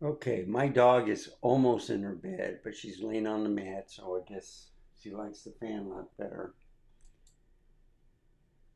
Okay, my dog is almost in her bed, but she's laying on the mat, so I guess she likes the fan a lot better.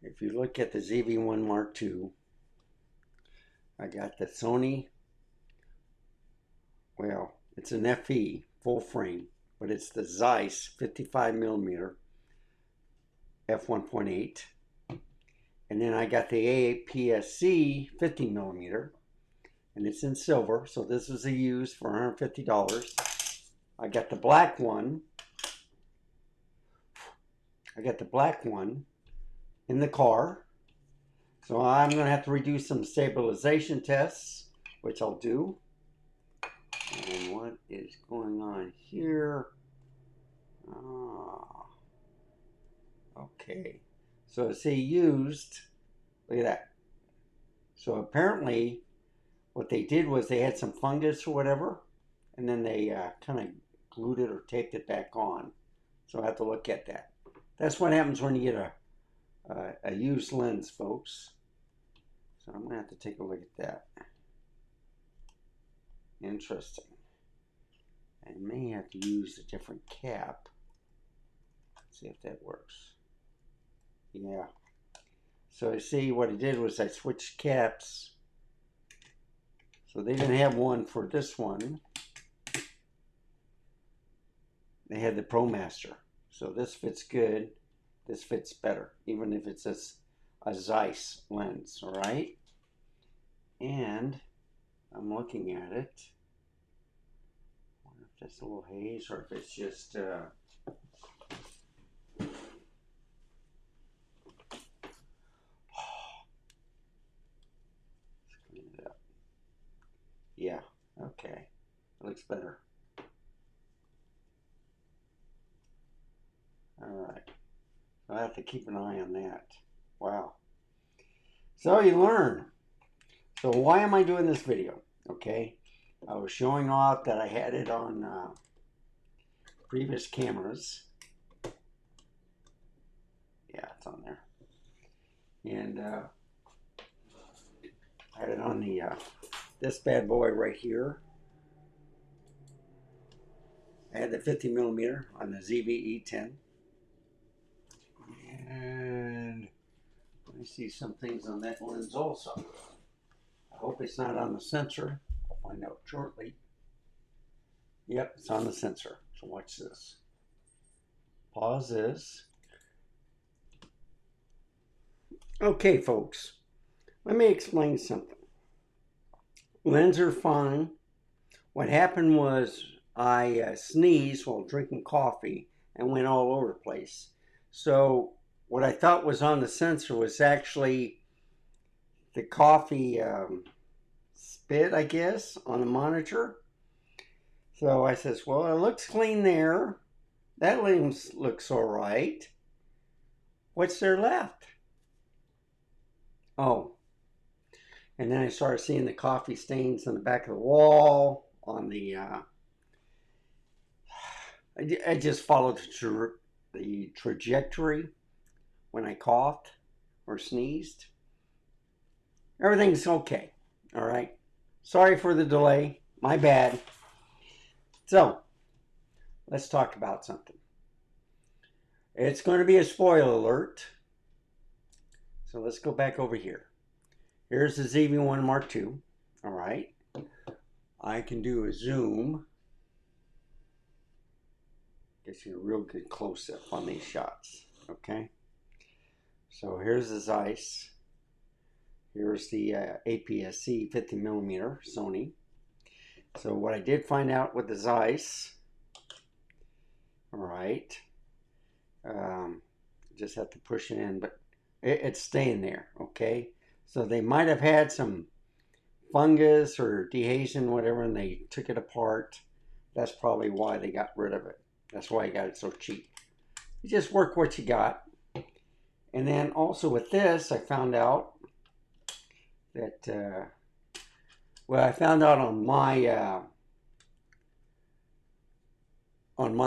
If you look at the ZV-1 Mark II, I got the Sony, well, it's an FE, full frame, but it's the Zeiss 55 millimeter f1.8. And then I got the APS-C 50 millimeter, and it's in silver, so this is a used for $150. I got the black one. I got the black one in the car. So I'm going to have to redo some stabilization tests, which I'll do. And what is going on here? Ah, okay. So see used, look at that. So apparently what they did was they had some fungus or whatever, and then they kind of glued it or taped it back on. So I have to look at that. That's what happens when you get a used lens, folks. So I'm going to have to take a look at that. Interesting. I may have to use a different cap. Let's see if that works. Yeah. So I see what I did was I switched caps. So they didn't have one for this one. They had the ProMaster. So this fits good. This fits better, even if it's a Zeiss lens, all right? And I'm looking at it. I wonder if that's a little haze or if it's just clean it up. Yeah, okay. It looks better. All right. I have to keep an eye on that. Wow. So you learn. So why am I doing this video? Okay. I was showing off that I had it on previous cameras. Yeah, it's on there. And I had it on the this bad boy right here. I had the 50 millimeter on the ZV-E10. And I see some things on that lens also. I hope it's not on the sensor. I'll find out shortly. Yep, it's on the sensor. So watch this. Pause this. Okay, folks, let me explain something. Lenses are fine. What happened was I sneezed while drinking coffee and went all over the place. So what I thought was on the sensor was actually the coffee spit, I guess, on the monitor. So I says, well, it looks clean there. That looks all right. What's there left? Oh, and then I started seeing the coffee stains on the back of the wall, on the, I just followed the trajectory when I coughed or sneezed. Everything's okay, all right? Sorry for the delay, my bad. So, let's talk about something. It's going to be a spoiler alert. So let's go back over here. Here's the ZV-1 Mark II, all right? I can do a zoom. Get you a real good close-up on these shots, okay? So here's the Zeiss. Here's the APS-C 50 millimeter Sony. So what I did find out with the Zeiss, all right, just have to push it in, but it's staying there, okay? So they might have had some fungus or dehazing, whatever, and they took it apart. That's probably why they got rid of it. That's why I got it so cheap. You just work what you got. And then also with this, I found out that, well, I found out on my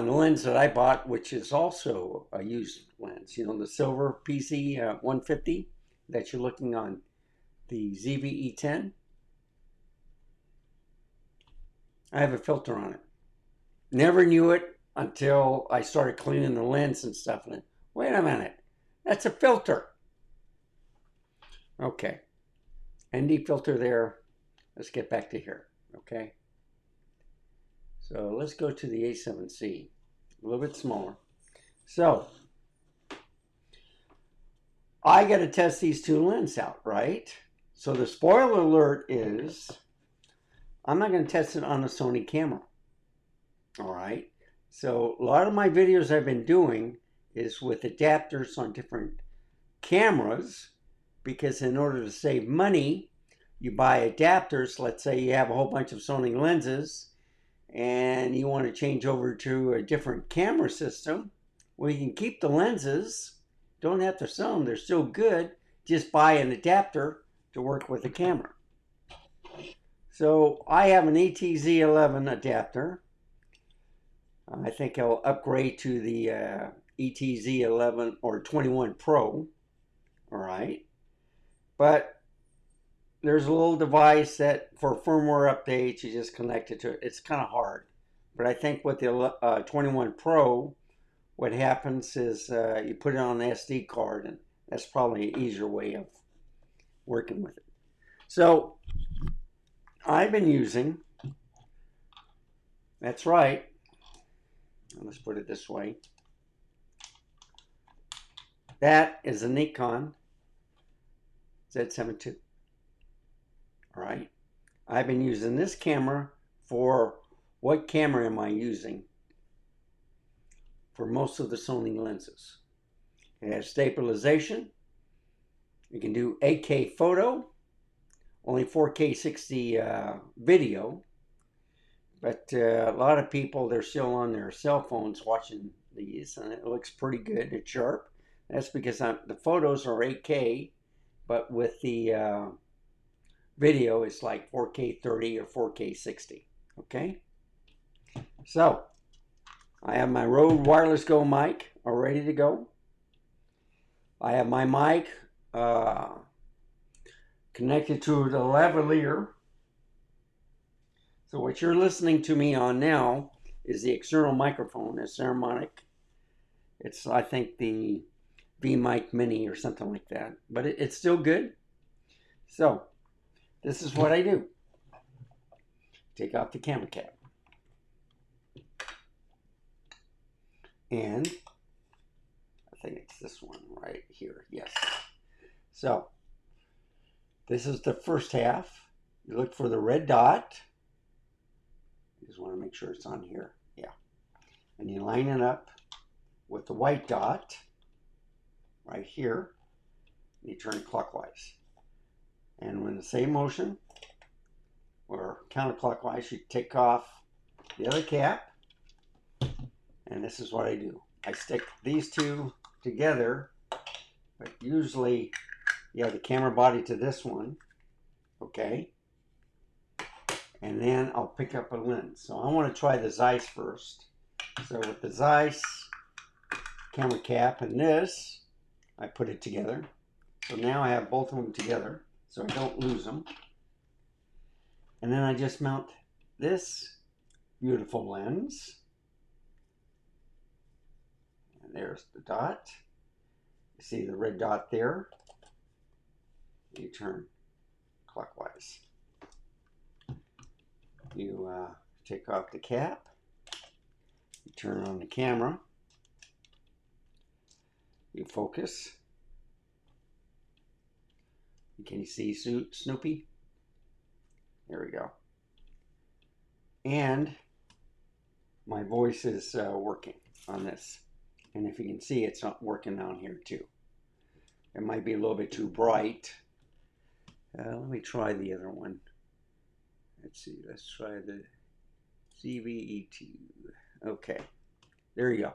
lens that I bought, which is also a used lens, you know, the silver PC 150 that you're looking on the ZV-E10. I have a filter on it. Never knew it until I started cleaning the lens and stuff. And wait a minute, that's a filter. Okay, ND filter there. Let's get back to here. Okay, so let's go to the A7C, a little bit smaller. So I got to test these two lenses out, right? So the spoiler alert is I'm not going to test it on a Sony camera. All right. So a lot of my videos I've been doing is with adapters on different cameras, because in order to save money, you buy adapters. Let's say you have a whole bunch of Sony lenses and you want to change over to a different camera system. Well, you can keep the lenses, don't have to sell them, they're still good. Just buy an adapter to work with the camera. So I have an ETZ11 adapter. I think I'll upgrade to the ETZ11 or 21 Pro. All right. But there's a little device that for firmware updates, you just connect it to it. It's kind of hard. But I think with the 21 Pro, what happens is you put it on an SD card, and that's probably an easier way of working with it. So I've been using, that's right, let's put it this way. That is a Nikon Z7 II. All right. I've been using this camera for, what camera am I using? For most of the Sony lenses. It has stabilization. You can do 8K photo, only 4K 60 video. But a lot of people, they're still on their cell phones watching these, and it looks pretty good. It's sharp. That's because the photos are 8K, but with the video, it's like 4K 30 or 4K 60. Okay? So, I have my Rode Wireless Go mic all ready to go. I have my mic connected to the lavalier. So what you're listening to me on now is the external microphone. It's Saramonic. It's, I think, the V-Mic Mini or something like that. But it's still good. So, this is what I do. Take off the camera cap. And I think it's this one right here. Yes. So, this is the first half. You look for the red dot. You just want to make sure it's on here. Yeah. And you line it up with the white dot right here. You turn clockwise. And in the same motion, or counterclockwise, you take off the other cap. And this is what I do. I stick these two together, but usually you have the camera body to this one. Okay. And then I'll pick up a lens. So I want to try the Zeiss first. So with the Zeiss camera cap and this, I put it together. So now I have both of them together, so I don't lose them. And then I just mount this beautiful lens. And there's the dot. You see the red dot there. You turn clockwise. You take off the cap. You turn on the camera. You focus. Can you see Snoopy? There we go. And my voice is working on this. And if you can see, it's not working on here too. It might be a little bit too bright. Let me try the other one. Let's see, let's try the ZV-E2. Okay, there you go.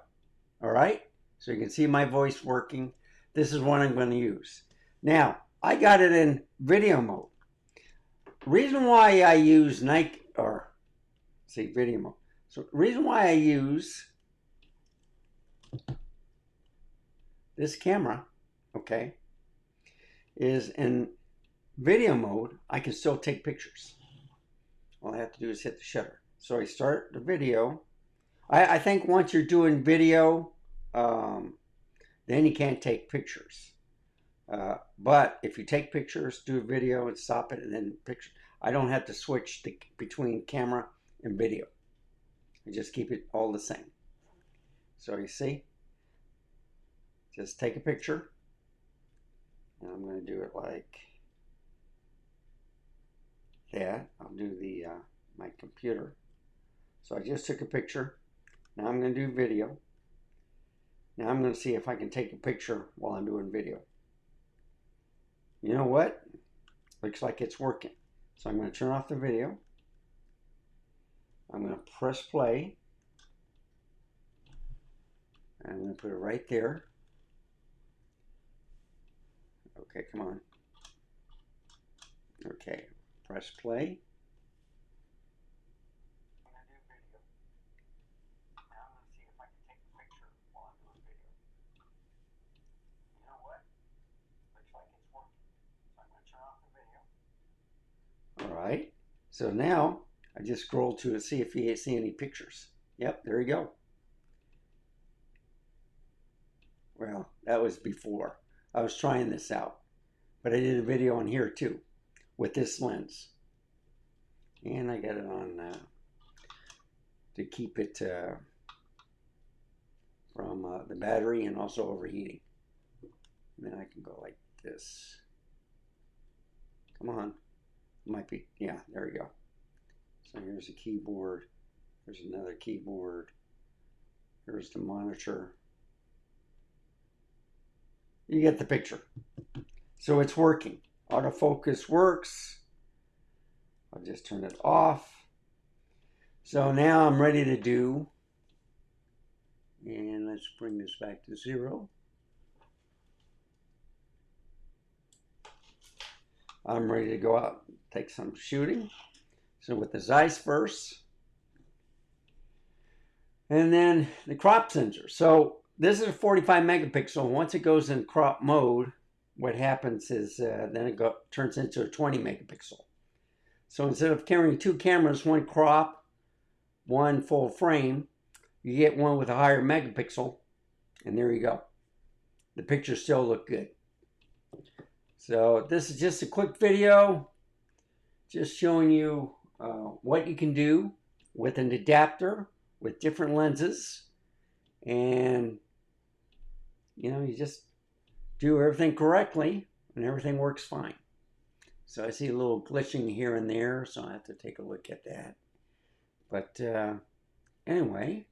All right, so you can see my voice working. This is what I'm going to use. Now, I got it in video mode. Reason why I use video mode. So reason why I use this camera, okay, is in video mode, I can still take pictures. All I have to do is hit the shutter. So I start the video. I think once you're doing video, then you can't take pictures. But if you take pictures, do a video and stop it and then picture, I don't have to switch between camera and video. I just keep it all the same. So you see, just take a picture. And I'm going to do it like that. I'll do the my computer. So I just took a picture. Now I'm going to do video. Now I'm going to see if I can take a picture while I'm doing video. You know what? Looks like it's working. So I'm going to turn off the video. I'm going to press play. I'm going to put it right there. Okay, come on. Okay, press play. I'm going to do video. Now I'm going to see if I can take a picture while I'm doing video. You know what? Looks like it's working. So I'm going to turn off the video. All right. So now I just scroll to see if you see any pictures. Yep, there you go. Well, that was before. I was trying this out. But I did a video on here too with this lens. And I got it on to keep it from the battery and also overheating. And then I can go like this. Come on. Might be, yeah, there we go. So here's a keyboard. There's another keyboard. Here's the monitor. You get the picture. So it's working. Autofocus works. I'll just turn it off. So now I'm ready to do, and let's bring this back to 0. I'm ready to go out and take some shooting. So with the Zeiss first, and then the crop sensor. So this is a 45 megapixel. Once it goes in crop mode, what happens is then it turns into a 20 megapixel. So instead of carrying 2 cameras, one crop, one full frame, you get one with a higher megapixel, and there you go. The pictures still look good. So this is just a quick video, just showing you what you can do with an adapter with different lenses, and you know, you just do everything correctly and everything works fine. So I see a little glitching here and there, so I have to take a look at that. But anyway,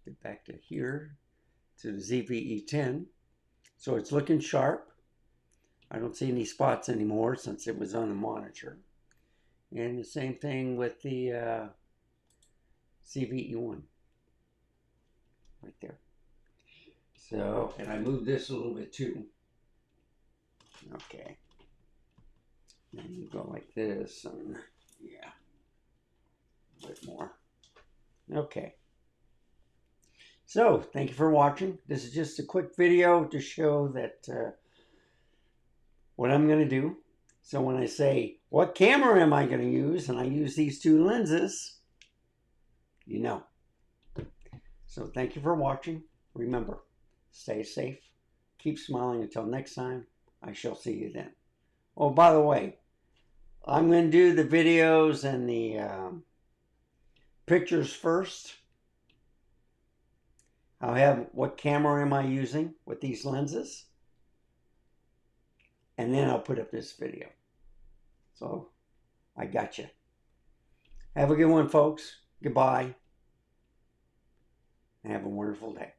get back to here to the ZV-E10. So it's looking sharp. I don't see any spots anymore since it was on the monitor. And the same thing with the ZV-E1 right there. So, and I moved this a little bit too. Okay. Then you go like this, and yeah, a bit more. Okay. So, thank you for watching. This is just a quick video to show that what I'm going to do. So when I say, what camera am I going to use? And I use these 2 lenses, you know. So thank you for watching. Remember, stay safe. Keep smiling until next time. I shall see you then. Oh, by the way, I'm going to do the videos and the pictures first. I'll have what camera am I using with these lenses. And then I'll put up this video. So, I got you. Have a good one, folks. Goodbye. And have a wonderful day.